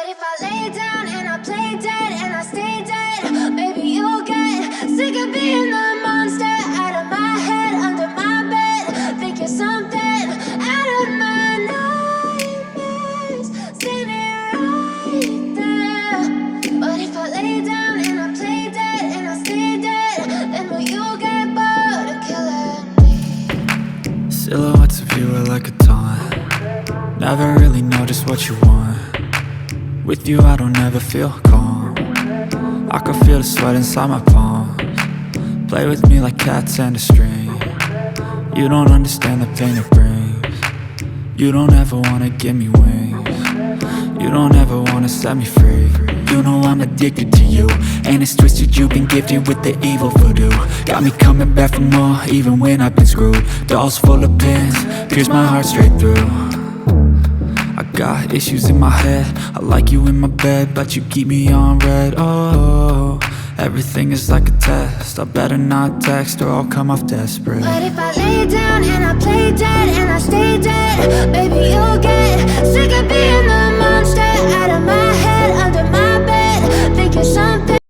if I lay down and I play dead and I stay dead, maybe you'll get sick of being the monster out of my head, under my bed. Think you're something out of my nightmares, standing right there. But if I lay down and I play dead and I stay dead, then will you get bored of killing me? Silhouettes of you are like a taunt. Never really know just what you want. With you I don't ever feel calm. I can feel the sweat inside my palms. Play with me like cats and a string. You don't understand the pain it brings. You don't ever wanna give me wings. You don't ever wanna set me free. You know I'm addicted to you, and it's twisted, you've been gifted with the evil voodoo. Got me coming back for more, even when I've been screwed. Dolls full of pins, pierce my heart straight through. I got issues in my head, I like you in my bed, but you keep me on red. Everything is like a test, I better not text or I'll come off desperate. But if I lay